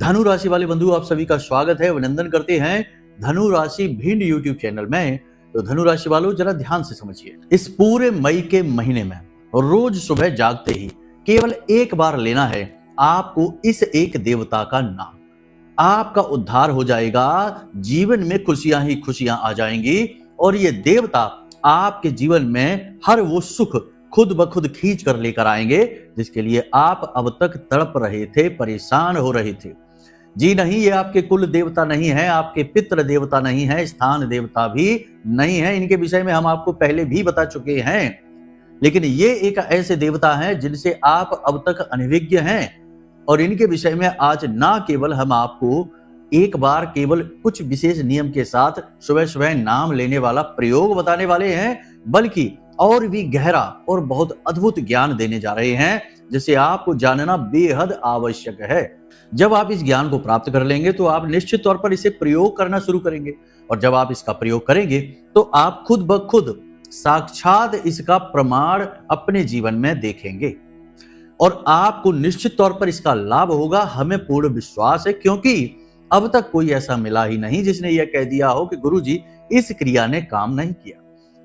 धनु राशि वाले बंधु, आप सभी का स्वागत है, अभिनंदन करते हैं धनु राशि भिंड यूट्यूब चैनल में। तो धनु राशि वालों, जरा ध्यान से समझिए, इस पूरे मई के महीने में रोज सुबह जागते ही केवल एक बार लेना है आपको इस एक देवता का नाम। आपका उद्धार हो जाएगा, जीवन में खुशियां ही खुशियां आ जाएंगी और ये देवता आपके जीवन में हर वो सुख खुद ब खुद खींच कर लेकर आएंगे जिसके लिए आप अब तक तड़प रहे थे, परेशान हो रहे थे। जी नहीं, ये आपके कुल देवता नहीं है, आपके पितृ देवता नहीं है, स्थान देवता भी नहीं है। इनके विषय में हम आपको पहले भी बता चुके हैं, लेकिन ये एक ऐसे देवता हैं जिनसे आप अब तक अनभिज्ञ हैं और इनके विषय में आज ना केवल हम आपको एक बार केवल कुछ विशेष नियम के साथ सुबह सुबह नाम लेने वाला प्रयोग बताने वाले हैं, बल्कि और भी गहरा और बहुत अद्भुत ज्ञान देने जा रहे हैं जिसे आपको जानना बेहद आवश्यक है। जब आप इस ज्ञान को प्राप्त कर लेंगे तो आप निश्चित तौर पर इसे प्रयोग करना शुरू करेंगे और जब आप इसका प्रयोग करेंगे तो आप खुद ब खुद साक्षात इसका प्रमाण अपने जीवन में देखेंगे और आपको निश्चित तौर पर इसका लाभ होगा। हमें पूर्ण विश्वास है, क्योंकि अब तक कोई ऐसा मिला ही नहीं जिसने यह कह दिया हो कि गुरुजी इस क्रिया ने काम नहीं किया।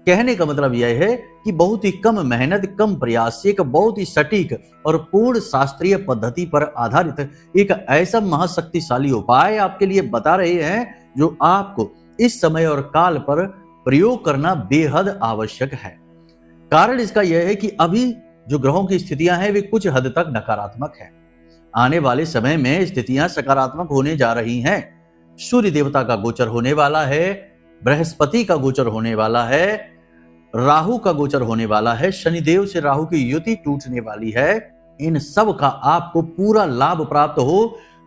कहने का मतलब यह है कि बहुत ही कम मेहनत, कम प्रयास से एक बहुत ही सटीक और पूर्ण शास्त्रीय पद्धति पर आधारित एक ऐसा महाशक्तिशाली उपाय आपके लिए बता रहे हैं जो आपको इस समय और काल पर प्रयोग करना बेहद आवश्यक है। कारण इसका यह है कि अभी जो ग्रहों की स्थितियां हैं वे कुछ हद तक नकारात्मक है। आने वाले समय में स्थितियां सकारात्मक होने जा रही हैं। सूर्य देवता का गोचर होने वाला है, बृहस्पति का गोचर होने वाला है, राहु का गोचर होने वाला है, शनिदेव से राहु की युति टूटने वाली है। इन सब का आपको पूरा लाभ प्राप्त हो,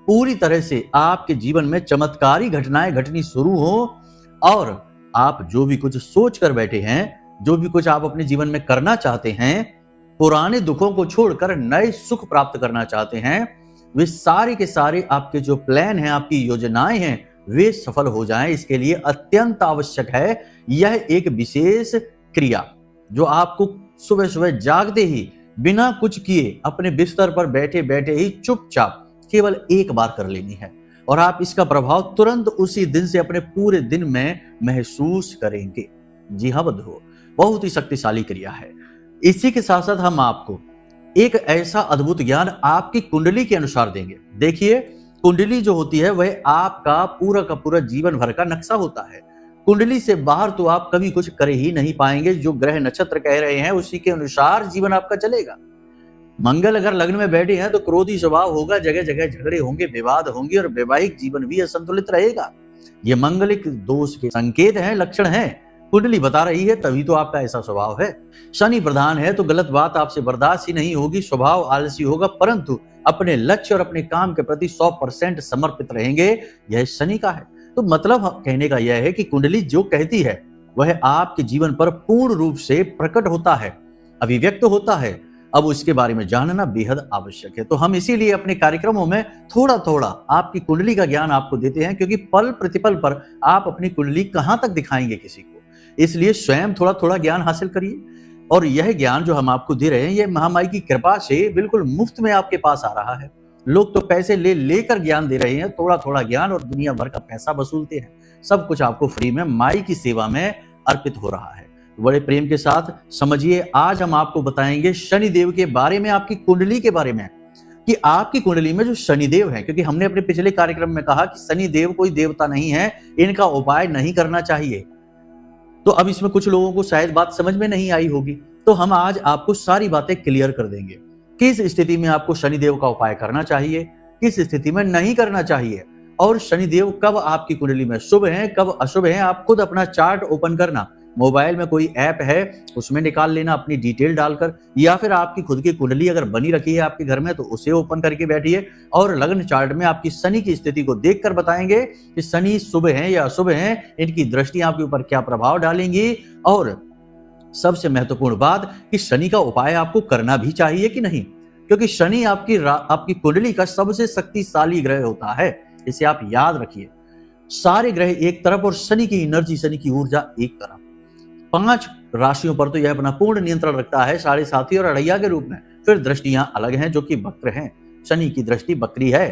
पूरी तरह से आपके जीवन में चमत्कारी घटनाएं घटनी शुरू हो और आप जो भी कुछ सोच कर बैठे हैं, जो भी कुछ आप अपने जीवन में करना चाहते हैं, पुराने दुखों को छोड़कर नए सुख प्राप्त करना चाहते हैं, वे सारे के सारे आपके जो प्लान हैं, आपकी योजनाएं हैं, वे सफल हो जाएं। इसके लिए अत्यंत आवश्यक है यह एक विशेष क्रिया जो आपको सुबह सुबह जागते ही बिना कुछ किए अपने बिस्तर पर बैठे बैठे ही चुपचाप केवल एक बार कर लेनी है और आप इसका प्रभाव तुरंत उसी दिन से अपने पूरे दिन में महसूस करेंगे। जी हाँ बंधुओं, बहुत ही शक्तिशाली क्रिया है। इसी के साथ साथ हम आपको एक ऐसा अद्भुत ज्ञान आपकी कुंडली के अनुसार देंगे। देखिए, कुंडली जो होती है वह आपका पूरा का पूरा जीवन भर का नक्शा होता है। कुंडली से बाहर तो आप कभी कुछ कर ही नहीं पाएंगे। जो ग्रह नक्षत्र कह रहे हैं उसी के अनुसार जीवन आपका चलेगा। मंगल अगर लग्न में बैठे हैं तो क्रोधी स्वभाव होगा, जगह जगह झगड़े होंगे, विवाद होंगे और वैवाहिक जीवन भी असंतुलित रहेगा। ये मंगलिक दोष के संकेत हैं, लक्षण हैं। कुंडली बता रही है, तभी तो आपका ऐसा स्वभाव है। शनि प्रधान है तो गलत बात आपसे बर्दाश्त ही नहीं होगी, स्वभाव आलसी होगा, परंतु अपने लक्ष्य और अपने काम के प्रति 100% समर्पित रहेंगे। यह शनि का है। तो मतलब कहने का यह है कि कुंडली जो कहती है वह आपके जीवन पर पूर्ण रूप से प्रकट होता है, अभिव्यक्त होता है। अब उसके बारे में जानना बेहद आवश्यक है। तो हम इसीलिए अपने कार्यक्रमों में थोड़ा थोड़ा आपकी कुंडली का ज्ञान आपको देते हैं, क्योंकि पल प्रतिपल पर आप अपनी कुंडली कहां तक दिखाएंगे किसी को। इसलिए स्वयं थोड़ा थोड़ा ज्ञान हासिल करिए और यह ज्ञान जो हम आपको दे रहे हैं यह महामाई की कृपा से बिल्कुल मुफ्त में आपके पास आ रहा है। लोग तो पैसे ले लेकर ज्ञान दे रहे हैं, थोड़ा थोड़ा ज्ञान, और दुनिया भर का पैसा वसूलते हैं। सब कुछ आपको फ्री में माई की सेवा में अर्पित हो रहा है। बड़े प्रेम के साथ समझिए, आज हम आपको बताएंगे शनिदेव के बारे में, आपकी कुंडली के बारे में, कि आपकी कुंडली में जो शनिदेव है, क्योंकि हमने अपने पिछले कार्यक्रम में कहा कि शनिदेव कोई देवता नहीं है, इनका उपाय नहीं करना चाहिए। तो अब इसमें कुछ लोगों को शायद बात समझ में नहीं आई होगी, तो हम आज आपको सारी बातें क्लियर कर देंगे। किस स्थिति में आपको शनिदेव का उपाय करना चाहिए, किस स्थिति में नहीं करना चाहिए, और शनिदेव कब आपकी कुंडली में शुभ हैं, कब अशुभ हैं। आप खुद अपना चार्ट ओपन करना, मोबाइल में कोई ऐप है उसमें निकाल लेना अपनी डिटेल डालकर, या फिर आपकी खुद की कुंडली अगर बनी रखी है आपके घर में तो उसे ओपन करके बैठिए और लग्न चार्ट में आपकी शनि की स्थिति को देखकर बताएंगे कि शनि शुभ हैं या अशुभ हैं, इनकी दृष्टि आपके ऊपर क्या प्रभाव डालेंगी, और सबसे महत्वपूर्ण बात कि शनि का उपाय आपको करना भी चाहिए कि नहीं, क्योंकि शनि आपकी कुंडली का सबसे शक्तिशाली ग्रह होता है। इसे आप याद रखिए। सारे ग्रह एक तरफ और शनि की एनर्जी, शनि की ऊर्जा एक तरफ। 5 राशियों पर तो यह अपना पूर्ण नियंत्रण रखता है, 7.5 और अढ़ैया के रूप में। फिर दृष्टियां अलग हैं जो कि वक्र हैं। शनि की दृष्टि वक्री है।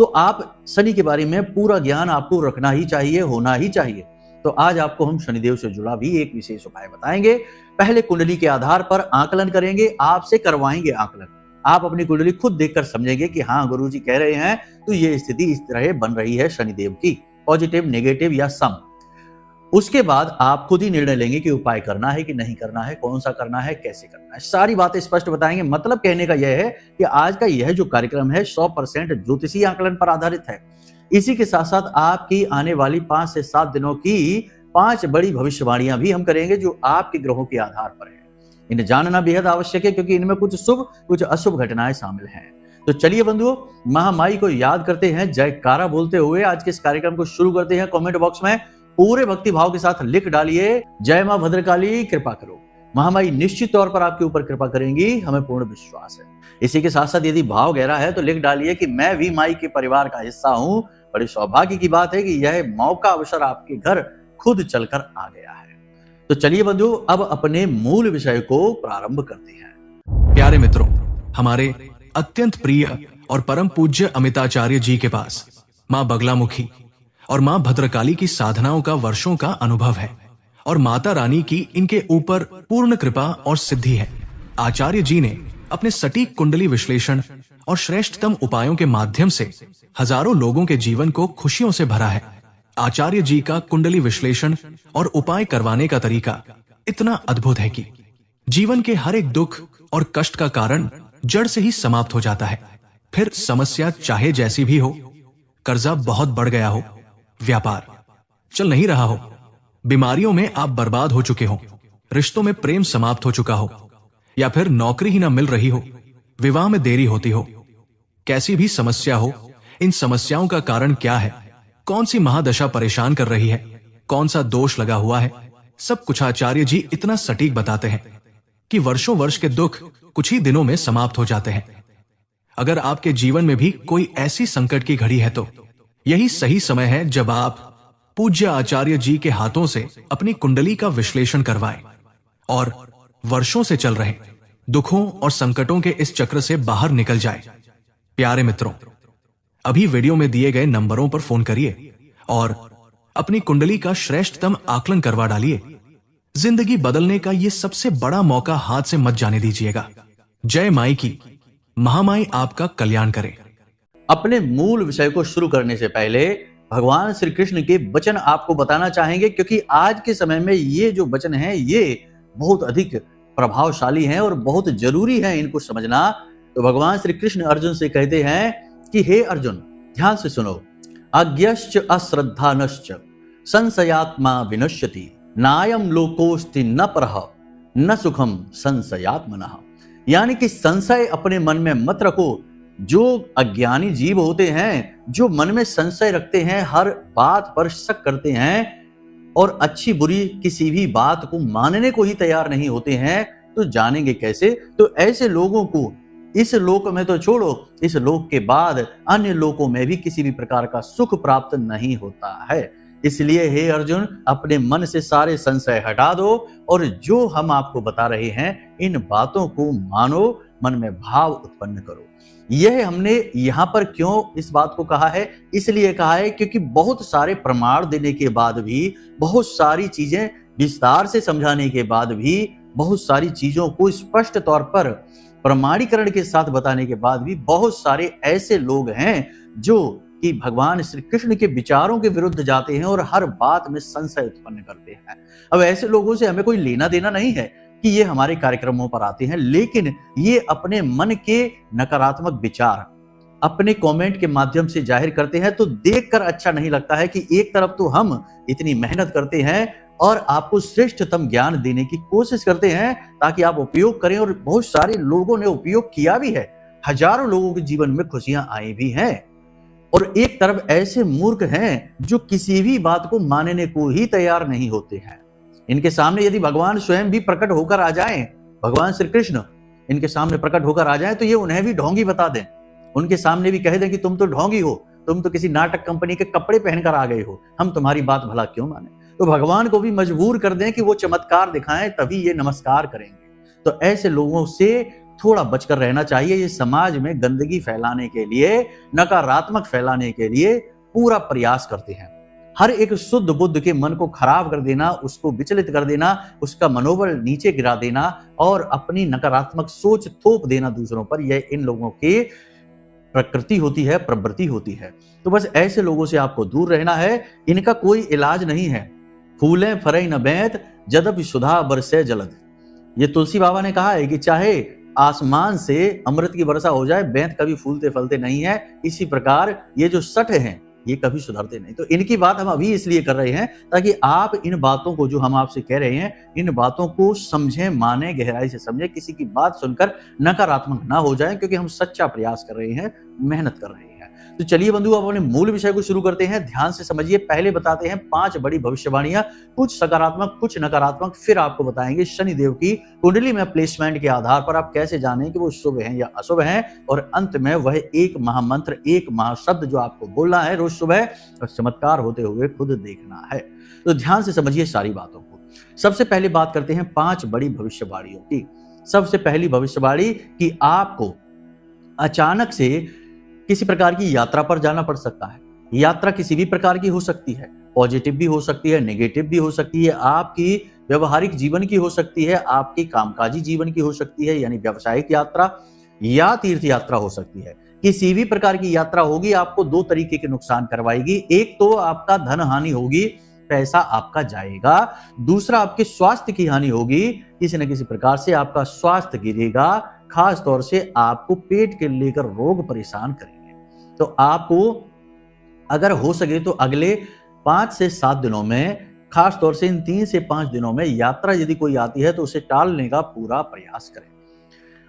तो आप शनि के बारे में पूरा ज्ञान आपको रखना ही चाहिए, होना ही चाहिए। तो आज आपको हम शनिदेव से जुड़ा भी एक विशेष उपाय बताएंगे। पहले कुंडली के आधार पर आकलन करेंगे, आपसे करवाएंगे आकलन। आप अपनी कुंडली खुद देखकर समझेंगे कि हाँ गुरुजी कह रहे हैं तो ये स्थिति इस तरह बन रही है शनिदेव की, पॉजिटिव, नेगेटिव या सम। उसके बाद आप खुद ही निर्णय लेंगे कि उपाय करना है कि नहीं करना है, कौन सा करना है, कैसे करना है, सारी बातें स्पष्ट बताएंगे। मतलब कहने का यह है कि आज का यह जो कार्यक्रम है 100% ज्योतिषीय आकलन पर आधारित है। इसी के साथ साथ आपकी आने वाली 5 से 7 दिनों की 5 बड़ी भविष्यवाणियां भी हम करेंगे जो आपके ग्रहों के आधार पर है। इन्हें जानना बेहद आवश्यक है क्योंकि इनमें कुछ शुभ कुछ अशुभ घटनाएं शामिल हैं। तो चलिए बंधुओं, महामाई को याद करते हैं, जयकारा बोलते हुए आज के इस कार्यक्रम को शुरू करते हैं। कमेंट बॉक्स में पूरे भक्ति भाव के साथ लिख डालिए, जय मां भद्रकाली कृपा करो। महामाई निश्चित तौर पर आपके ऊपर कृपा करेंगी, हमें पूर्ण विश्वास है। इसी के साथ साथ यदि भाव गहरा है तो लिख डालिए कि मैं भी माई के परिवार का हिस्सा हूं। बड़ी सौभाग्य की बात है कि यह मौका अवसर आपके घर खुद चलकर आ गया है। तो चलिए बंधुओं, अब अपने मूल विषय को प्रारंभ करते हैं। प्यारे मित्रों, हमारे अत्यंत प्रिय और परम पूज्य अमिताचार्य जी के पास माँ बगलामुखी और माँ भद्रकाली की साधनाओं का वर्षों का अनुभव है और माता रानी की इनके ऊपर पूर्ण कृपा और सिद्धि है। आचार्य जी ने अपने सटीक कुंडली विश्लेषण और श्रेष्ठतम उपायों के माध्यम से हजारों लोगों के जीवन को खुशियों से भरा है। आचार्य जी का कुंडली विश्लेषण और उपाय करवाने का तरीका इतना अद्भुत है कि जीवन के हर एक दुख और कष्ट का कारण जड़ से ही समाप्त हो जाता है। फिर समस्या चाहे जैसी भी हो, कर्जा बहुत बढ़ गया हो, व्यापार चल नहीं रहा हो, बीमारियों में आप बर्बाद हो चुके हो, रिश्तों में प्रेम समाप्त हो चुका हो, या फिर नौकरी ही ना मिल रही हो, विवाह में देरी होती हो, कैसी भी समस्या हो, इन समस्याओं का कारण क्या है, कौन सी महादशा परेशान कर रही है, कौन सा दोष लगा हुआ है, सब कुछ आचार्य जी इतना सटीक बताते हैं कि वर्षों वर्ष के दुख कुछ ही दिनों में समाप्त हो जाते हैं। अगर आपके जीवन में भी कोई ऐसी संकट की घड़ी है तो यही सही समय है जब आप पूज्य आचार्य जी के हाथों से अपनी कुंडली का विश्लेषण करवाएं और वर्षों से चल रहे दुखों और संकटों के इस चक्र से बाहर निकल जाए। प्यारे मित्रों, अभी वीडियो में दिए गए नंबरों पर फोन करिए और अपनी कुंडली का श्रेष्ठतम आकलन करवा डालिए। जिंदगी बदलने का ये सबसे बड़ा मौका हाथ से मत जाने दीजिएगा। जय माई की, महामाई आपका कल्याण करे। अपने मूल विषय को शुरू करने से पहले भगवान श्री कृष्ण के वचन आपको बताना चाहेंगे, क्योंकि आज के समय में ये जो वचन हैं ये बहुत अधिक प्रभावशाली हैं और बहुत जरूरी है इनको समझना। तो भगवान श्री कृष्ण अर्जुन से कहते हैं कि हे अर्जुन, ध्यान से सुनो। अज्ञश्च अश्रद्धानश्च संशयात्मा विनश्यति, नायम लोकोस्ति न परह न सुखम संशयात्मनः। यानी कि संशय अपने मन में मत रखो। जो अज्ञानी जीव होते हैं, जो मन में संशय रखते हैं, हर बात पर शक करते हैं और अच्छी बुरी किसी भी बात को मानने को ही तैयार नहीं होते हैं, तो जानेंगे कैसे? तो ऐसे लोगों को इस लोक में तो छोड़ो, इस लोक के बाद अन्य लोकों में भी किसी भी प्रकार का सुख प्राप्त नहीं होता है। इसलिए हे अर्जुन, अपने मन से सारे संशय हटा दो और जो हम आपको बता रहे हैं इन बातों को मानो, मन में भाव उत्पन्न करो। यह हमने यहाँ पर क्यों इस बात को कहा है? इसलिए कहा है क्योंकि बहुत सारे प्रमाण देने के बाद भी, बहुत सारी चीजें विस्तार से समझाने के बाद भी, बहुत सारी चीजों को स्पष्ट तौर पर प्रमाणीकरण के साथ बताने के बाद भी बहुत सारे ऐसे लोग हैं जो कि भगवान श्री कृष्ण के विचारों के विरुद्ध जाते हैं और हर बात में संशय उत्पन्न करते हैं। अब ऐसे लोगों से हमें कोई लेना देना नहीं है कि ये हमारे कार्यक्रमों पर आते हैं, लेकिन ये अपने मन के नकारात्मक विचार अपने कमेंट के माध्यम से जाहिर करते हैं। तो देखकर अच्छा नहीं लगता है कि एक तरफ तो हम इतनी मेहनत करते हैं और आपको श्रेष्ठतम ज्ञान देने की कोशिश करते हैं ताकि आप उपयोग करें, और बहुत सारे लोगों ने उपयोग किया भी है, हजारों लोगों के जीवन में खुशियां आई भी हैं। और एक तरफ ऐसे मूर्ख हैं जो किसी भी बात को मानने को ही तैयार नहीं होते हैं। इनके सामने यदि भगवान स्वयं भी प्रकट होकर आ जाएं, भगवान श्री कृष्ण इनके सामने प्रकट होकर आ जाएं, तो ये उन्हें भी ढोंगी बता दें, उनके सामने भी कह दें कि तुम तो ढोंगी हो, तुम तो किसी नाटक कंपनी के कपड़े पहनकर आ गए हो, हम तुम्हारी बात भला क्यों माने। तो भगवान को भी मजबूर कर दें कि वो चमत्कार दिखाएं, तभी ये नमस्कार करेंगे। तो ऐसे लोगों से थोड़ा बचकर रहना चाहिए। ये समाज में गंदगी फैलाने के लिए, नकारात्मक फैलाने के लिए पूरा प्रयास करते हैं। हर एक शुद्ध बुद्ध के मन को खराब कर देना, उसको विचलित कर देना, उसका मनोबल नीचे गिरा देना और अपनी नकारात्मक सोच थोप देना दूसरों पर, यह इन लोगों की प्रकृति होती है, प्रवृत्ति होती है। तो बस ऐसे लोगों से आपको दूर रहना है। इनका कोई इलाज नहीं है। फूलें फरई न बैत, जदपि सुधा बरसे जलद। ये तुलसी बाबा ने कहा है कि चाहे आसमान से अमृत की वर्षा हो जाए, बेंत कभी फूलते फलते नहीं है। इसी प्रकार ये जो सठ हैं, ये कभी सुधरते नहीं। तो इनकी बात हम अभी इसलिए कर रहे हैं ताकि आप इन बातों को, जो हम आपसे कह रहे हैं, इन बातों को समझें, माने, गहराई से समझें, किसी की बात सुनकर नकारात्मक ना हो जाएं, क्योंकि हम सच्चा प्रयास कर रहे हैं, मेहनत कर रहे हैं। तो चलिए बंधु, अब अपने मूल विषय को शुरू करते हैं। ध्यान से समझिए। पहले बताते हैं 5 बड़ी भविष्यवाणियां, कुछ सकारात्मक, कुछ नकारात्मक। फिर आपको बताएंगे शनिदेव की कुंडली में प्लेसमेंट के आधार पर आप कैसे जानें कि वो शुभ हैं या अशुभ हैं। और अंत में वह एक महामंत्र, एक महाशब्द जो आपको बोलना है रोज सुबह, और चमत्कार होते हुए खुद देखना है। तो ध्यान से समझिए सारी बातों को। सबसे पहले बात करते हैं 5 बड़ी भविष्यवाणियों की। सबसे पहली भविष्यवाणी कि आपको अचानक से किसी प्रकार की यात्रा पर जाना पड़ सकता है। यात्रा किसी भी प्रकार की हो सकती है, पॉजिटिव भी हो सकती है, नेगेटिव भी हो सकती है, आपकी व्यवहारिक जीवन की हो सकती है, आपकी कामकाजी जीवन की हो सकती है, यानी व्यावसायिक यात्रा या तीर्थ यात्रा हो सकती है। किसी भी प्रकार की यात्रा होगी, आपको 2 तरीके के नुकसान करवाएगी। एक तो आपका धन हानि होगी, पैसा आपका जाएगा। दूसरा आपके स्वास्थ्य की हानि होगी, किसी न किसी प्रकार से आपका स्वास्थ्य गिरेगा। खास तौर से आपको पेट के लेकर रोग परेशान करेंगे। तो आपको अगर हो सके तो अगले 5 से 7 दिनों में, खास तौर से इन 3 से 5 दिनों में यात्रा यदि कोई आती है तो उसे टालने का पूरा प्रयास करें।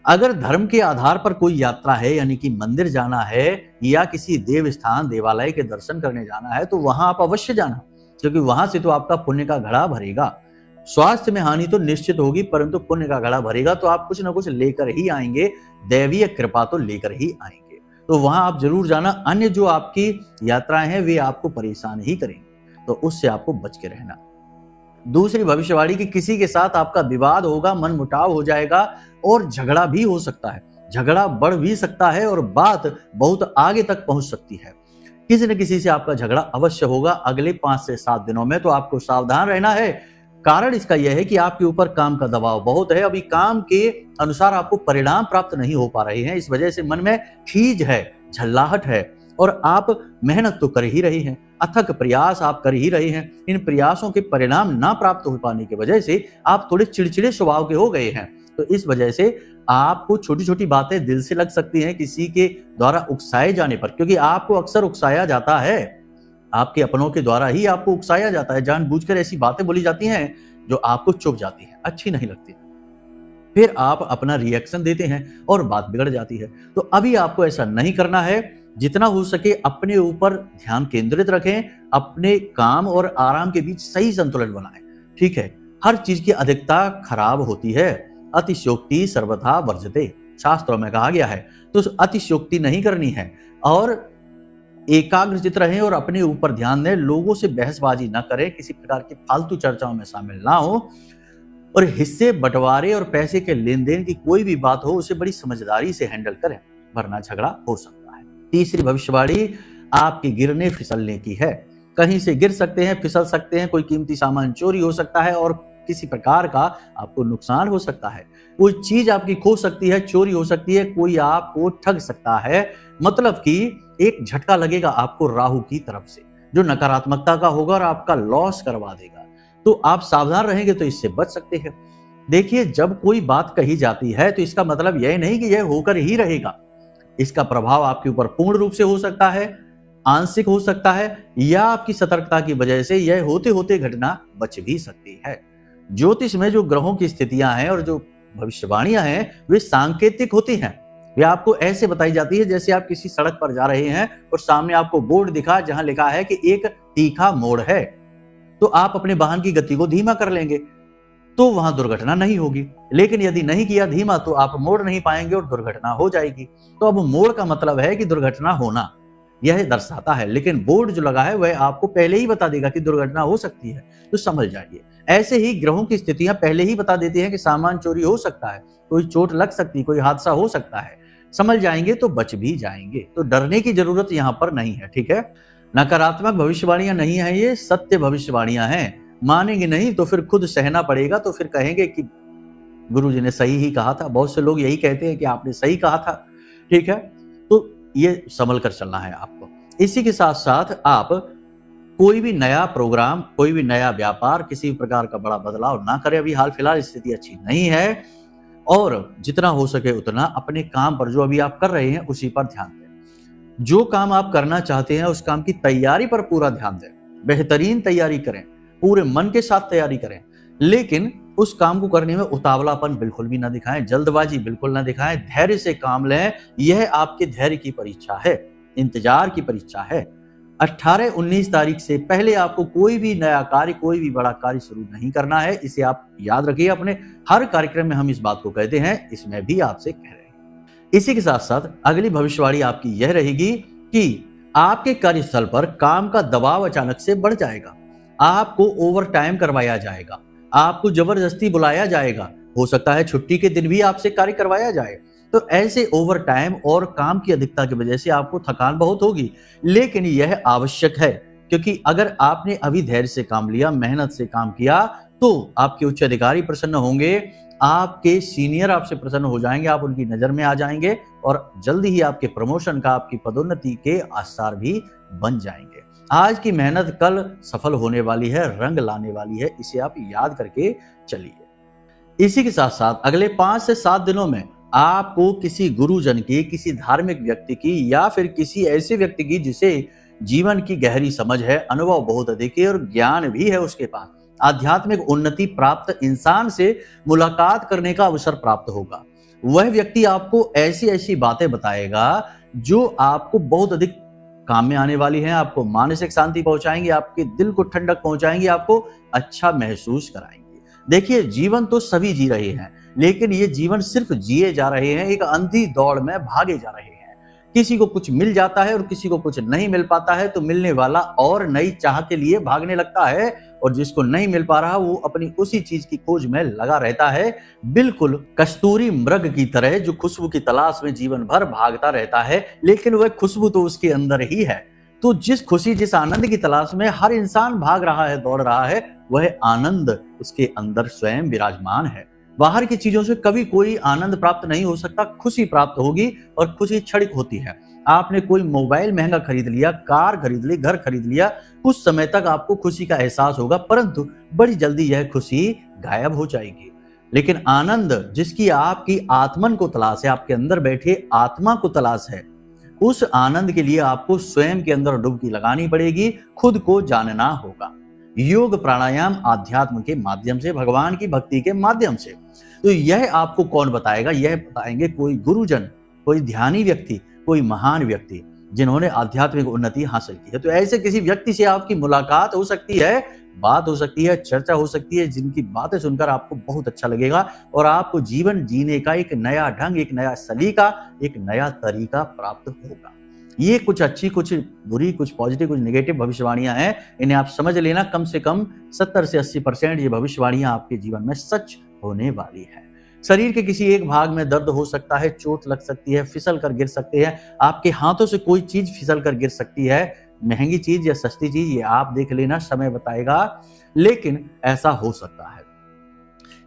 अगर धर्म के आधार पर कोई यात्रा है, यानी कि मंदिर जाना है या किसी देव स्थान, देवालय के दर्शन करने जाना है, तो वहां आप अवश्य जाना, क्योंकि वहां से तो आपका पुण्य का घड़ा भरेगा। स्वास्थ्य में हानि तो निश्चित होगी, परंतु पुण्य का घड़ा भरेगा तो आप कुछ ना कुछ लेकर ही आएंगे, दैवीय कृपा तो लेकर ही आएंगे। तो वहां आप जरूर जाना। अन्य जो आपकी यात्राएं हैं वे आपको परेशान ही करेंगे, तो उससे आपको बच के रहना। दूसरी भविष्यवाणी कि किसी के साथ आपका विवाद होगा, मन मुटाव हो जाएगा और झगड़ा भी हो सकता है। झगड़ा बढ़ भी सकता है और बात बहुत आगे तक पहुंच सकती है। किसी न किसी से आपका झगड़ा अवश्य होगा अगले 5 से 7 दिनों में, तो आपको सावधान रहना है। कारण इसका यह है कि आपके ऊपर काम का दबाव बहुत है। अभी काम के अनुसार आपको परिणाम प्राप्त नहीं हो पा रहे हैं। इस वजह से मन में खीज है, झल्लाहट है और आप मेहनत तो कर ही रहे हैं, अथक प्रयास आप कर ही रहे हैं। इन प्रयासों के परिणाम ना प्राप्त हो पाने की वजह से आप थोड़े चिड़चिड़े स्वभाव के हो गए हैं। तो इस वजह से आपको छोटी छोटी बातें दिल से लग सकती हैं किसी के द्वारा उकसाए जाने पर, क्योंकि आपको अक्सर उकसाया जाता है। आपके अपनों के द्वारा ही आपको उकसाया जाता है। जानबूझकर ऐसी बातें बोली जाती हैं जो आपको चुभ जाती हैं, अच्छी नहीं लगती। फिर आप अपना रिएक्शन देते हैं और बात बिगड़ जाती है। तो अभी आपको ऐसा नहीं करना है। जितना हो सके अपने ऊपर ध्यान केंद्रित रखें, अपने काम और आराम के बीच सही संतुलन बनाएं। ठीक है, हर चीज की अधिकता खराब होती है। अतिशयोक्ति सर्वथा वर्जते, शास्त्रों में कहा गया है। तो अतिशयोक्ति नहीं करनी है और एकाग्रचित रहें और अपने ऊपर ध्यान दें। लोगों से बहसबाजी ना करें, किसी प्रकार की फालतू चर्चाओं में शामिल ना हो और हिस्से बंटवारे और पैसे के लेन देन की कोई भी बात हो उसे बड़ी समझदारी से हैंडल करें, वरना झगड़ा हो सकता है। तीसरी भविष्यवाणी आपके गिरने फिसलने की है। कहीं से गिर सकते हैं, फिसल सकते हैं, कोई कीमती सामान चोरी हो सकता है और किसी प्रकार का आपको नुकसान हो सकता है। कोई चीज आपकी खो सकती है, चोरी हो सकती है, कोई आपको ठग सकता है। मतलब कि एक झटका लगेगा आपको राहु की तरफ से, जो नकारात्मकता का होगा और आपका लॉस करवा देगा। तो आप सावधान रहेंगे तो इससे बच सकते हैं। देखिए, जब कोई बात कही जाती है तो इसका मतलब यह नहीं कि यह होकर ही रहेगा। इसका प्रभाव आपके ऊपर पूर्ण रूप से हो सकता है, आंशिक हो सकता है, या आपकी सतर्कता की वजह से यह होते होते घटना बच भी सकती है। ज्योतिष में जो ग्रहों की स्थितियां हैं और जो भविष्यवाणियां हैं वे सांकेतिक होती हैं। वे आपको ऐसे बताई जाती है जैसे आप किसी सड़क पर जा रहे हैं और सामने आपको बोर्ड दिखा जहां लिखा है कि एक तीखा मोड़ है, तो आप अपने वाहन की गति को धीमा कर लेंगे तो वहां दुर्घटना नहीं होगी। लेकिन यदि नहीं किया धीमा तो आप मोड़ नहीं पाएंगे और दुर्घटना हो जाएगी। तो अब मोड़ का मतलब है कि दुर्घटना होना, यह दर्शाता है। लेकिन बोर्ड जो लगा है वह आपको पहले ही बता देगा कि दुर्घटना हो सकती है, तो समझ जाइए। ऐसे ही ग्रहों की स्थितियां पहले ही बता देती हैं कि सामान चोरी हो सकता है, कोई चोट लग सकती है, कोई हादसा हो सकता है। समझ जाएंगे तो बच भी जाएंगे, तो डरने की जरूरत यहाँ पर नहीं है। ठीक है, नकारात्मक भविष्यवाणियां नहीं है, ये सत्य भविष्यवाणियां हैं। मानेंगे नहीं तो फिर खुद सहना पड़ेगा, तो फिर कहेंगे कि गुरुजी ने सही ही कहा था। बहुत से लोग यही कहते हैं कि आपने सही कहा था। ठीक है, तो ये संभल कर चलना है आपको। इसी के साथ साथ आप कोई भी नया प्रोग्राम, कोई भी नया व्यापार, किसी भी प्रकार का बड़ा बदलाव ना करें। अभी हाल फिलहाल स्थिति अच्छी नहीं है, और जितना हो सके उतना अपने काम पर, जो अभी आप कर रहे हैं उसी पर ध्यान दें। जो काम आप करना चाहते हैं उस काम की तैयारी पर पूरा ध्यान दें। बेहतरीन तैयारी करें, पूरे मन के साथ तैयारी करें, लेकिन उस काम को करने में उतावलापन बिल्कुल भी ना दिखाएं, जल्दबाजी बिल्कुल ना दिखाएं। धैर्य से काम लें। यह आपके धैर्य की परीक्षा है, इंतजार की परीक्षा है। 18-19 तारीख से पहले आपको कोई भी नया कार्य, कोई भी बड़ा कार्य शुरू नहीं करना है। इसे आप याद रखिए। अपने हर कार्यक्रम में हम इस बात को कहते हैं, इसमें भी आपसे कह रहे हैं। इसी के साथ साथ अगली भविष्यवाणी आपकी यह रहेगी कि आपके कार्यस्थल पर काम का दबाव अचानक से बढ़ जाएगा। आपको ओवर टाइम करवाया जाएगा, आपको जबरदस्ती बुलाया जाएगा। हो सकता है छुट्टी के दिन भी आपसे कार्य करवाया जाए। तो ऐसे ओवर टाइम और काम की अधिकता की वजह से आपको थकान बहुत होगी, लेकिन यह आवश्यक है, क्योंकि अगर आपने अभी धैर्य से काम लिया, मेहनत से काम किया, तो आपके उच्च अधिकारी प्रसन्न होंगे, आपके सीनियर आपसे प्रसन्न हो जाएंगे, आप उनकी नजर में आ जाएंगे, और जल्दी ही आपके प्रमोशन का, आपकी पदोन्नति के आसार भी बन जाएंगे। आज की मेहनत कल सफल होने वाली है, रंग लाने वाली है। इसे आप याद करके चलिए। इसी के साथ साथ अगले 5 से 7 दिनों में आपको किसी गुरुजन की, किसी धार्मिक व्यक्ति की, या फिर किसी ऐसे व्यक्ति की जिसे जीवन की गहरी समझ है, अनुभव बहुत अधिक है और ज्ञान भी है उसके पास, आध्यात्मिक उन्नति प्राप्त इंसान से मुलाकात करने का अवसर प्राप्त होगा। वह व्यक्ति आपको ऐसी ऐसी बातें बताएगा जो आपको बहुत अधिक काम में आने वाली हैं, आपको मानसिक शांति पहुंचाएंगे, आपके दिल को ठंडक पहुंचाएंगे, आपको अच्छा महसूस कराएंगे। देखिए, जीवन तो सभी जी रहे हैं, लेकिन ये जीवन सिर्फ जिए जा रहे हैं, एक अंधी दौड़ में भागे जा रहे हैं। किसी को कुछ मिल जाता है और किसी को कुछ नहीं मिल पाता है, तो मिलने वाला और नई चाह के लिए भागने लगता है, और जिसको नहीं मिल पा रहा वो अपनी उसी चीज की खोज में लगा रहता है, बिल्कुल कस्तूरी मृग की तरह, जो खुशबू की तलाश में जीवन भर भागता रहता है, लेकिन वह खुशबू तो उसके अंदर ही है। तो जिस खुशी, जिस आनंद की तलाश में हर इंसान भाग रहा है, दौड़ रहा है, वह आनंद उसके अंदर स्वयं विराजमान है। बाहर की चीजों से कभी कोई आनंद प्राप्त नहीं हो सकता, खुशी प्राप्त होगी, और खुशी क्षणिक होती है। आपने कोई मोबाइल महंगा खरीद लिया, कार खरीद ली, घर खरीद लिया, कुछ समय तक आपको खुशी का एहसास होगा, परंतु बड़ी जल्दी यह खुशी गायब हो जाएगी। लेकिन आनंद, जिसकी आपकी आत्मन को तलाश है, आपके अंदर बैठे आत्मा को तलाश है, उस आनंद के लिए आपको स्वयं के अंदर डुबकी लगानी पड़ेगी, खुद को जानना होगा। योग, प्राणायाम, आध्यात्म के माध्यम से, भगवान की भक्ति के माध्यम से। तो यह आपको कौन बताएगा? यह बताएंगे कोई गुरुजन, कोई ध्यानी व्यक्ति, कोई महान व्यक्ति जिन्होंने आध्यात्मिक उन्नति हासिल की है। तो ऐसे किसी व्यक्ति से आपकी मुलाकात हो सकती है, बात हो सकती है, चर्चा हो सकती है, जिनकी बातें सुनकर आपको बहुत अच्छा लगेगा, और आपको जीवन जीने का एक नया ढंग, एक नया सलीका, एक नया तरीका प्राप्त होगा। ये कुछ अच्छी, कुछ बुरी, कुछ पॉजिटिव, कुछ नेगेटिव भविष्यवाणियां हैं। इन्हें आप समझ लेना। कम से कम 70 से 80% ये भविष्यवाणियां आपके जीवन में सच होने वाली है। शरीर के किसी एक भाग में दर्द हो सकता है, चोट लग सकती है, फिसल कर गिर सकते हैं, आपके हाथों से कोई चीज फिसल कर गिर सकती है, महंगी चीज या सस्ती चीज, ये आप देख लेना, समय बताएगा, लेकिन ऐसा हो सकता है।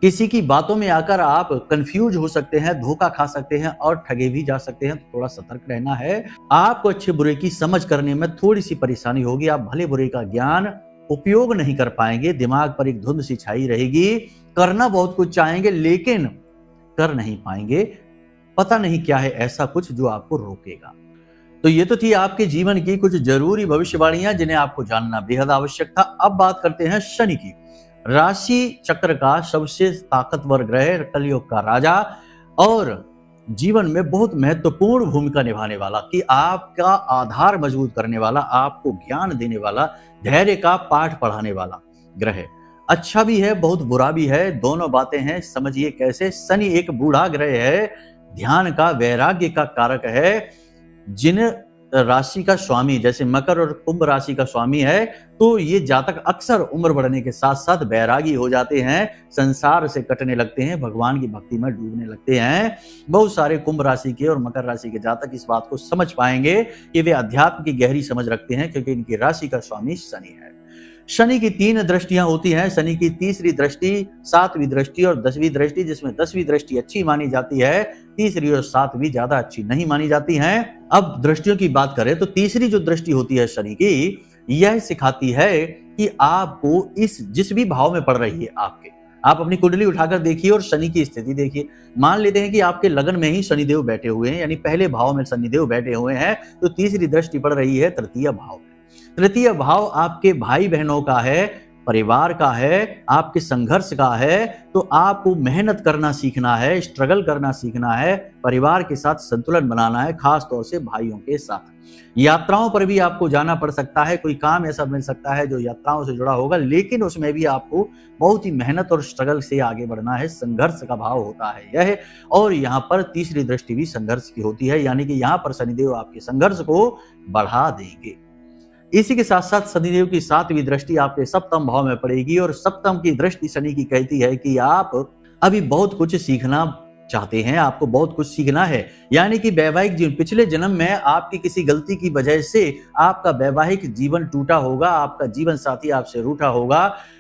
किसी की बातों में आकर आप कंफ्यूज हो सकते हैं, धोखा खा सकते हैं और ठगे भी जा सकते हैं, तो थोड़ा सतर्क रहना है। आपको अच्छे बुरे की समझ करने में थोड़ी सी परेशानी होगी, आप भले बुरे का ज्ञान उपयोग नहीं कर पाएंगे, दिमाग पर एक धुंध सी छाई रहेगी, करना बहुत कुछ चाहेंगे लेकिन कर नहीं पाएंगे, पता नहीं क्या है ऐसा कुछ जो आपको रोकेगा। तो ये तो थी आपके जीवन की कुछ जरूरी भविष्यवाणियां जिन्हें आपको जानना बेहद आवश्यक था। अब बात करते हैं शनि की। राशि चक्र का सबसे ताकतवर ग्रह, कलयुग का राजा, और जीवन में बहुत महत्वपूर्ण भूमिका निभाने वाला, कि आपका आधार मजबूत करने वाला, आपको ज्ञान देने वाला, धैर्य का पाठ पढ़ाने वाला ग्रह। अच्छा भी है, बहुत बुरा भी है, दोनों बातें हैं। समझिए कैसे। शनि एक बूढ़ा ग्रह है, ध्यान का, वैराग्य का कारक है। जिन राशि का स्वामी जैसे मकर और कुंभ राशि का स्वामी है, तो ये जातक अक्सर उम्र बढ़ने के साथ साथ बैरागी हो जाते हैं, संसार से कटने लगते हैं, भगवान की भक्ति में डूबने लगते हैं। बहुत सारे कुंभ राशि के और मकर राशि के जातक इस बात को समझ पाएंगे कि वे अध्यात्म की गहरी समझ रखते हैं, क्योंकि इनकी राशि का स्वामी शनि है। शनि की 3 दृष्टियां होती हैं। शनि की तीसरी दृष्टि, 7वीं दृष्टि और 10वीं दृष्टि, जिसमें 10वीं दृष्टि अच्छी मानी जाती है, तीसरी और 7वीं ज्यादा अच्छी नहीं मानी जाती हैं। अब दृष्टियों की बात करें तो तीसरी जो दृष्टि होती है शनि की, यह सिखाती है कि आपको जिस भी भाव में पड़ रही है आप अपनी कुंडली उठाकर देखिए और शनि की स्थिति देखिए। मान लेते हैं कि आपके लगन में ही शनिदेव बैठे हुए हैं, यानी पहले भाव में शनिदेव बैठे हुए हैं, तो तीसरी दृष्टि पड़ रही है तृतीय भाव में। तृतीय भाव आपके भाई बहनों का है, परिवार का है, आपके संघर्ष का है, तो आपको मेहनत करना सीखना है, स्ट्रगल करना सीखना है, परिवार के साथ संतुलन बनाना है, खास तौर से भाइयों के साथ। यात्राओं पर भी आपको जाना पड़ सकता है, कोई काम ऐसा मिल सकता है जो यात्राओं से जुड़ा होगा, लेकिन उसमें भी आपको बहुत ही मेहनत और स्ट्रगल से आगे बढ़ना है, संघर्ष का भाव होता है यह। और यहाँ पर तीसरी दृष्टि भी संघर्ष की होती है, यानी कि यहाँ पर शनिदेव आपके संघर्ष को बढ़ा देंगे। इसी के साथ साथ शनिदेव की 7वीं दृष्टि आपके सप्तम भाव में पड़ेगी, और सप्तम की दृष्टि शनि की कहती है कि आप अभी बहुत कुछ सीखना चाहते हैं, आपको बहुत कुछ सीखना है। यानी कि वैवाहिक जीवन, पिछले जन्म में आपकी किसी गलती की वजह से आपका वैवाहिक जीवन टूटा होगा, आपका जीवन साथी आपसे रूठा होगा,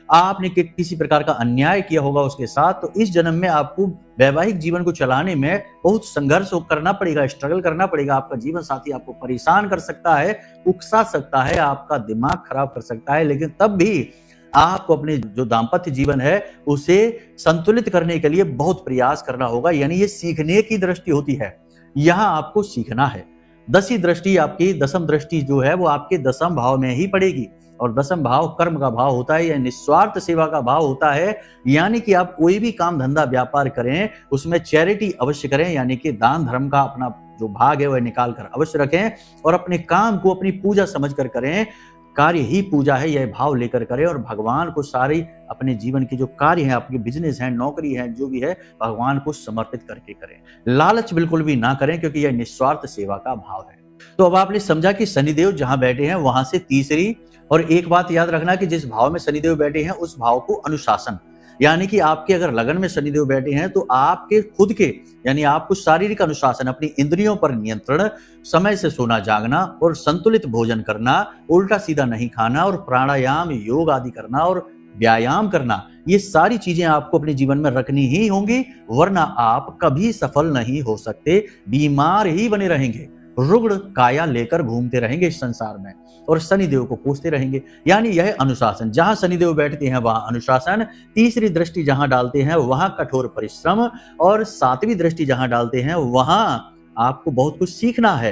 आपने किसी प्रकार का अन्याय किया होगा उसके साथ, तो इस जन्म में आपको वैवाहिक जीवन को चलाने में बहुत संघर्ष करना पड़ेगा, स्ट्रगल करना पड़ेगा। आपका जीवन साथी आपको परेशान कर सकता है, उकसा सकता है, आपका दिमाग खराब कर सकता है, लेकिन तब भी आपको अपने जो दाम्पत्य जीवन है उसे संतुलित करने के लिए बहुत प्रयास करना होगा। यानी ये सीखने की दृष्टि होती है, यहाँ आपको सीखना है। 10वीं दृष्टि आपकी, 10वीं दृष्टि जो है वो आपके 10वें भाव में ही पड़ेगी, और 10वां भाव कर्म का भाव होता है, यह निस्वार्थ सेवा का भाव होता है। यानी कि आप कोई भी काम धंधा व्यापार करें उसमें चैरिटी अवश्य करें, यानी कि दान धर्म का अपना जो भाग है वह निकाल कर अवश्य रखें, और अपने काम को अपनी पूजा समझकर करें। कार्य ही पूजा है, यह भाव लेकर करें, और भगवान को सारी अपने जीवन के जो कार्य हैं, आपके बिजनेस हैं, नौकरी है, जो भी है, भगवान को समर्पित करके करें। लालच बिल्कुल भी ना करें, क्योंकि यह निस्वार्थ सेवा का भाव है। तो अब आपने समझा कि शनिदेव जहां बैठे हैं वहां से तीसरी, और एक बात याद रखना कि जिस भाव में शनिदेव बैठे हैं उस भाव को अनुशासन, यानी कि आपके अगर लगन में शनिदेव बैठे हैं तो आपके खुद के, यानी आपको शारीरिक अनुशासन, अपनी इंद्रियों पर नियंत्रण, समय से सोना जागना और संतुलित भोजन करना, उल्टा सीधा नहीं खाना, और प्राणायाम, योग आदि करना और व्यायाम करना, ये सारी चीजें आपको अपने जीवन में रखनी ही होंगी, वरना आप कभी सफल नहीं हो सकते, बीमार ही बने रहेंगे, रुग्ण काया लेकर घूमते रहेंगे इस संसार में, और शनिदेव को कोसते रहेंगे। यानी यह अनुशासन, जहां शनिदेव बैठते हैं वहां अनुशासन, तीसरी दृष्टि जहां डालते हैं वहां कठोर परिश्रम, और 7वीं दृष्टि जहां डालते हैं वहां आपको बहुत कुछ सीखना है,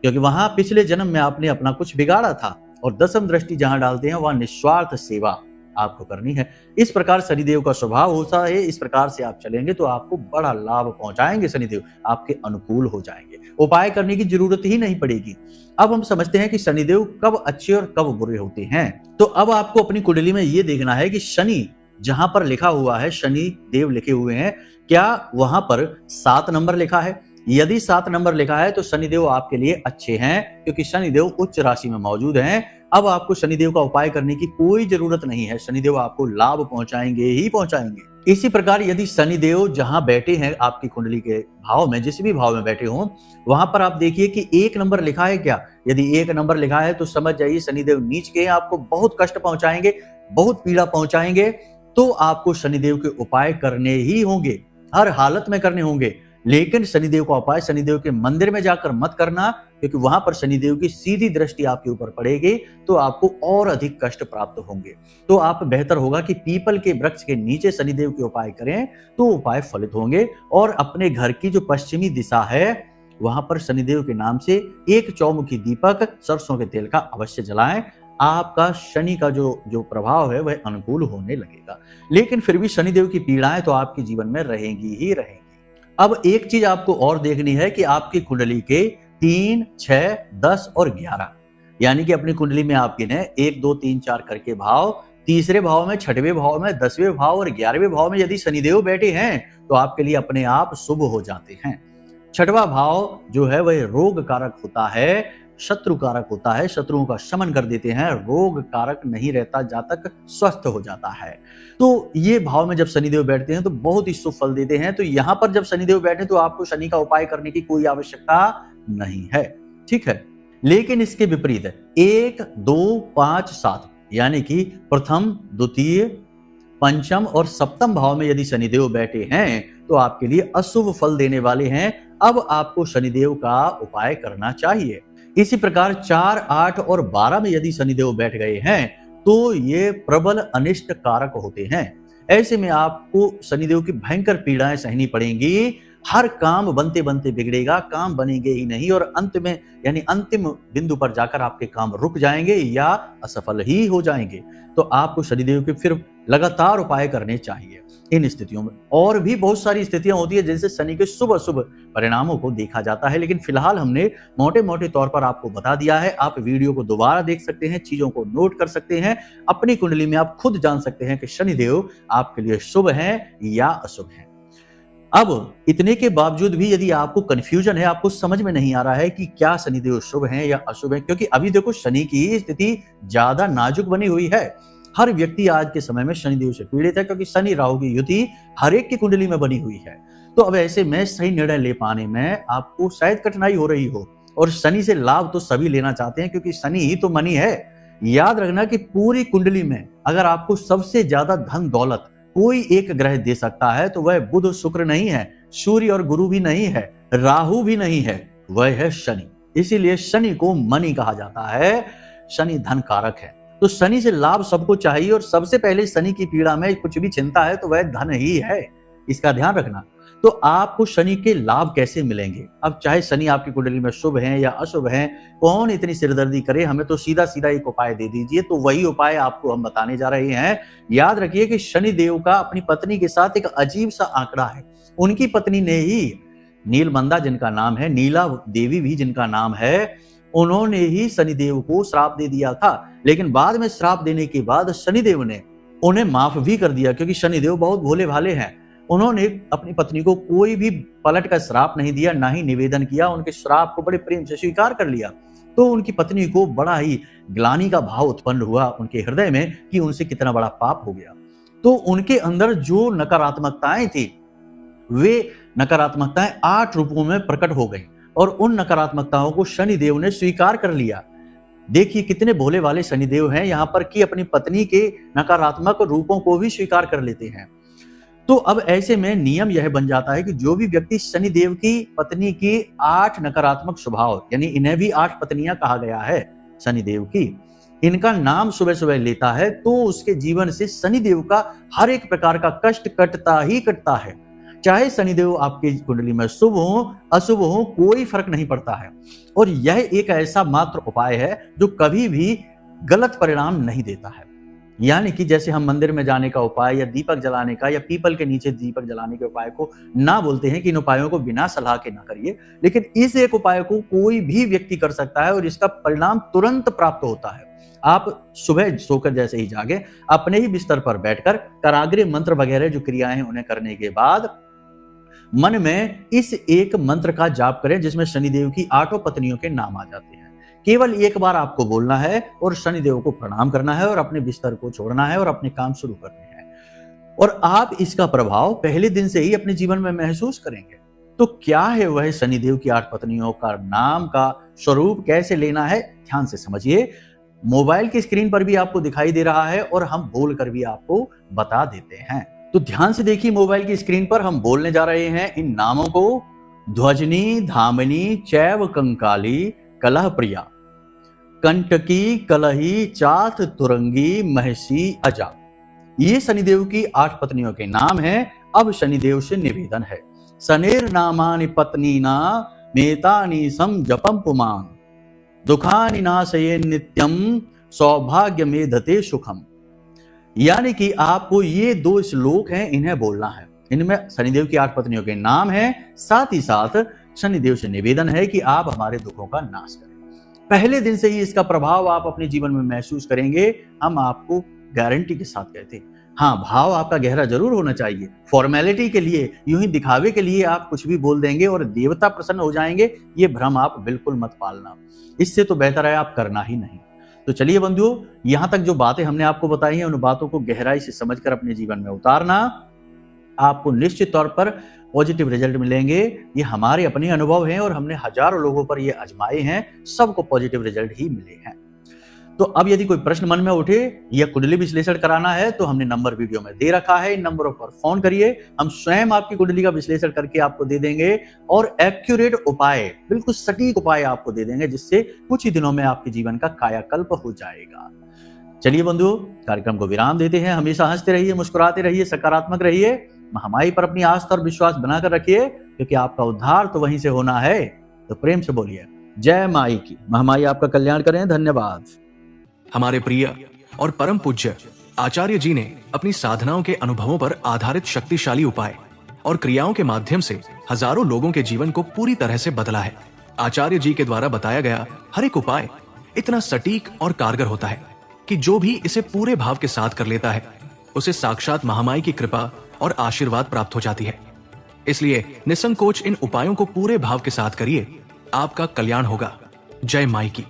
क्योंकि वहां पिछले जन्म में आपने अपना कुछ बिगाड़ा था। और 10वीं दृष्टि जहां डालते हैं वहां निस्वार्थ सेवा आपको करनी है। इस प्रकार शनिदेव का स्वभाव होता है, इस प्रकार से आप चलेंगे तो आपको बड़ा लाभ पहुंचाएंगे शनिदेव, आपके अनुकूल हो जाएंगे, उपाय करने की जरूरत ही नहीं पड़ेगी। अब हम समझते हैं कि शनिदेव कब अच्छे और कब बुरे होते हैं। तो अब आपको अपनी कुंडली में ये देखना है कि शनि जहां पर लिखा हुआ है, शनि देव लिखे हुए हैं, क्या वहां पर 7 नंबर लिखा है? यदि 7 नंबर लिखा है तो शनिदेव आपके लिए अच्छे हैं, क्योंकि शनिदेव उच्च राशि में मौजूद हैं। अब आपको शनिदेव का उपाय करने की कोई जरूरत नहीं है, शनिदेव आपको लाभ पहुंचाएंगे ही पहुंचाएंगे। इसी प्रकार यदि शनिदेव जहां बैठे हैं आपकी कुंडली के भाव में, जिस भी भाव में बैठे हों, वहां पर आप देखिए कि 1 नंबर लिखा है क्या? यदि 1 नंबर लिखा है तो समझ जाइए शनिदेव नीच के आपको बहुत कष्ट पहुंचाएंगे, बहुत पीड़ा पहुंचाएंगे। तो आपको शनिदेव के उपाय करने ही होंगे, हर हालत में करने होंगे। लेकिन शनिदेव का उपाय शनिदेव के मंदिर में जाकर मत करना, क्योंकि वहां पर शनिदेव की सीधी दृष्टि आपके ऊपर पड़ेगी तो आपको और अधिक कष्ट प्राप्त होंगे। तो आप बेहतर होगा कि पीपल के वृक्ष के नीचे शनिदेव के उपाय करें, तो उपाय फलित होंगे। और अपने घर की जो पश्चिमी दिशा है वहां पर शनिदेव के नाम से एक चौमुखी दीपक सरसों के तेल का अवश्य जलाएं। आपका शनि का जो प्रभाव है वह अनुकूल होने लगेगा। लेकिन फिर भी शनिदेव की पीड़ाएं तो आपके जीवन में रहेंगी ही रहेंगी। अब एक चीज आपको और देखनी है कि आपकी कुंडली के 3, 6, 10 और 11, यानी कि अपनी कुंडली में आपके ने 1, 2, 3, 4 करके भाव, तीसरे भाव में, 6वें भाव में, 10वें भाव और 11वें भाव में यदि शनिदेव बैठे हैं तो आपके लिए अपने आप शुभ हो जाते हैं। 6वां भाव जो है वह रोग कारक होता है, शत्रु कारक होता है, शत्रुओं का शमन कर देते हैं, रोग कारक नहीं रहता, जातक स्वस्थ हो जाता है। तो ये भाव में जब शनिदेव बैठते हैं तो बहुत ही शुभ फल देते हैं। तो यहां पर जब शनिदेव बैठे तो आपको शनि का उपाय करने की कोई आवश्यकता नहीं है, ठीक है। लेकिन इसके विपरीत है 1, 2, 5, 7 यानी कि प्रथम, द्वितीय, पंचम और सप्तम भाव में यदि शनिदेव बैठे हैं तो आपके लिए अशुभ फल देने वाले हैं। अब आपको शनिदेव का उपाय करना चाहिए। इसी प्रकार 4, 8 और 12 में यदि शनिदेव बैठ गए हैं तो ये प्रबल अनिष्ट कारक होते हैं। ऐसे में आपको शनिदेव की भयंकर पीड़ाएं सहनी पड़ेंगी। हर काम बनते बनते बिगड़ेगा, काम बनेंगे ही नहीं और अंत में यानी अंतिम बिंदु पर जाकर आपके काम रुक जाएंगे या असफल ही हो जाएंगे। तो आपको शनिदेव के फिर लगातार उपाय करने चाहिए इन स्थितियों में। और भी बहुत सारी स्थितियां होती है जिनसे शनि के शुभ अशुभ परिणामों को देखा जाता है, लेकिन फिलहाल हमने मोटे मोटे तौर पर आपको बता दिया है। आप वीडियो को दोबारा देख सकते हैं, चीजों को नोट कर सकते हैं, अपनी कुंडली में आप खुद जान सकते हैं कि शनिदेव आपके लिए शुभ हैं या अशुभ हैं। अब इतने के बावजूद भी यदि आपको कंफ्यूजन है, आपको समझ में नहीं आ रहा है कि क्या शनिदेव शुभ हैं या अशुभ हैं, क्योंकि अभी देखो शनि की स्थिति ज्यादा नाजुक बनी हुई है। हर व्यक्ति आज के समय में शनिदेव से पीड़ित है क्योंकि शनि राहु की युति हर एक की कुंडली में बनी हुई है। तो अब ऐसे में सही निर्णय ले पाने में आपको शायद कठिनाई हो रही हो। और शनि से लाभ तो सभी लेना चाहते हैं क्योंकि शनि ही तो मनी है। याद रखना कि पूरी कुंडली में अगर आपको सबसे ज्यादा धन दौलत कोई एक ग्रह दे सकता है तो वह बुध शुक्र नहीं है, सूर्य और गुरु भी नहीं है, राहु भी नहीं है, वह है शनि। इसीलिए शनि को मनी कहा जाता है, शनि धन कारक है। तो शनि से लाभ सबको चाहिए और सबसे पहले शनि की पीड़ा में कुछ भी चिंता है तो वह धन ही है, इसका ध्यान रखना। तो आपको शनि के लाभ कैसे मिलेंगे? अब चाहे शनि आपकी कुंडली में शुभ हैं या अशुभ हैं, कौन इतनी सिरदर्दी करे, हमें तो सीधा सीधा एक उपाय दे दीजिए। तो वही उपाय आपको हम बताने जा रहे हैं। याद रखिए कि शनि देव का अपनी पत्नी के साथ एक अजीब सा आंकड़ा है। उनकी पत्नी ने ही, नीलमंदा जिनका नाम है, नीला देवी भी जिनका नाम है, उन्होंने ही शनिदेव को श्राप दे दिया था। लेकिन बाद में श्राप देने के बाद शनिदेव ने उन्हें माफ भी कर दिया क्योंकि शनिदेव बहुत भोले भाले हैं। उन्होंने अपनी पत्नी को कोई भी पलट का श्राप नहीं दिया, ना ही निवेदन किया, उनके श्राप को बड़े प्रेम से स्वीकार कर लिया। तो उनकी पत्नी को बड़ा ही ग्लानि का भाव उत्पन्न हुआ उनके हृदय में कि उनसे कितना बड़ा पाप हो गया। तो उनके अंदर जो नकारात्मकताएं थी वे नकारात्मकताएं 8 रूपों में प्रकट हो गई और उन नकारात्मकताओं को शनिदेव ने स्वीकार कर लिया। देखिए कितने भोले वाले शनिदेव हैं यहाँ पर कि अपनी पत्नी के नकारात्मक रूपों को भी स्वीकार कर लेते हैं। तो अब ऐसे में नियम यह बन जाता है कि जो भी व्यक्ति शनिदेव की पत्नी की 8 नकारात्मक स्वभाव, यानी इन्हें भी 8 पत्नियां कहा गया है शनिदेव की, इनका नाम सुबह सुबह लेता है तो उसके जीवन से शनिदेव का हर एक प्रकार का कष्ट कटता ही कटता है। चाहे शनिदेव आपकी कुंडली में शुभ हो अशुभ हो, कोई फर्क नहीं पड़ता है। और यह एक ऐसा मात्र उपाय है जो कभी भी गलत परिणाम नहीं देता है। यानी कि जैसे हम मंदिर में जाने का उपाय या दीपक जलाने का या पीपल के नीचे दीपक जलाने के उपाय को ना बोलते हैं कि इन उपायों को बिना सलाह के ना करिए, लेकिन इस एक उपाय को कोई भी व्यक्ति कर सकता है और इसका परिणाम तुरंत प्राप्त होता है। आप सुबह सोकर जैसे ही जागे, अपने ही बिस्तर पर बैठकर कराग्रे मंत्र वगैरह जो क्रियाएं हैं उन्हें करने के बाद मन में इस एक मंत्र का जाप करें जिसमें शनिदेव की 8 पत्नियों के नाम आ जाते हैं। केवल एक बार आपको बोलना है और शनिदेव को प्रणाम करना है और अपने बिस्तर को छोड़ना है और अपने काम शुरू करने हैं। और आप इसका प्रभाव पहले दिन से ही अपने जीवन में महसूस करेंगे। तो क्या है वह शनिदेव की 8 पत्नियों का नाम का स्वरूप, कैसे लेना है, ध्यान से समझिए। मोबाइल की स्क्रीन पर भी आपको दिखाई दे रहा है और हम बोलकर भी आपको बता देते हैं। तो ध्यान से देखिए, मोबाइल की स्क्रीन पर हम बोलने जा रहे हैं इन नामों को। ध्वजनी, धामिनी, चैव कंकाली, कलह प्रिया, कंटकी, कलही, चाथ, तुरंगी, महसी, अजा। ये शनिदेव की 8 पत्नियों के नाम हैं। अब शनिदेव से निवेदन है, शनेर नामानि पत्नीना मेतानि सम जपम पुमान, दुखानि नाशये नित्यम, सौभाग्य मेधते सुखम। यानी कि आपको ये 2 श्लोक हैं, इन्हें बोलना है। इनमें शनिदेव की 8 पत्नियों के नाम हैं, साथ ही साथ शनिदेव से निवेदन है कि आप हमारे दुखों का नाश करें। पहले दिन से ही इसका प्रभाव आप अपने जीवन में महसूस करेंगे, हम आपको गारंटी के साथ कहते हैं। हाँ, भाव आपका गहरा जरूर होना चाहिए। फॉर्मेलिटी के लिए, यूं ही दिखावे के लिए आप कुछ भी बोल देंगे और देवता प्रसन्न हो जाएंगे, ये भ्रम आप बिल्कुल मत पालना। इससे तो बेहतर है आप करना ही नहीं। तो चलिए बंधुओं, यहां तक जो बातें हमने आपको बताई हैं, उन बातों को गहराई से समझकर अपने जीवन में उतारना, आपको निश्चित तौर पर पॉजिटिव रिजल्ट मिलेंगे। ये हमारे अपने अनुभव हैं और हमने हजारों लोगों पर ये आजमाए हैं, सबको पॉजिटिव रिजल्ट ही मिले हैं। तो अब यदि कोई प्रश्न मन में उठे या कुंडली विश्लेषण कराना है तो हमने नंबर वीडियो में दे रखा है, इन नंबरों पर फोन करिए, हम स्वयं आपकी कुंडली का विश्लेषण करके आपको दे देंगे और एक्यूरेट उपाय, बिल्कुल सटीक उपाय आपको दे देंगे, जिससे कुछ ही दिनों में आपके जीवन का कायाकल्प हो जाएगा। चलिए बंधुओं, कार्यक्रम को विराम देते हैं। हमेशा हंसते रहिए, मुस्कुराते रहिए, सकारात्मक रहिए, महामाई पर अपनी आस्था और विश्वास बनाकर रखिए, क्योंकि आपका उद्धार तो वहीं से होना है। तो प्रेम से बोलिए जय माई की। महामाई आपका कल्याण करें। धन्यवाद। हमारे प्रिय और परम पूज्य आचार्य जी ने अपनी साधनाओं के अनुभवों पर आधारित शक्तिशाली उपाय और क्रियाओं के माध्यम से हजारों लोगों के जीवन को पूरी तरह से बदला है। आचार्य जी के द्वारा बताया गया हर एक उपाय इतना सटीक और कारगर होता है कि जो भी इसे पूरे भाव के साथ कर लेता है, उसे साक्षात महामाई की कृपा और आशीर्वाद प्राप्त हो जाती है। इसलिए निसंकोच इन उपायों को पूरे भाव के साथ करिए, आपका कल्याण होगा। जय माई की।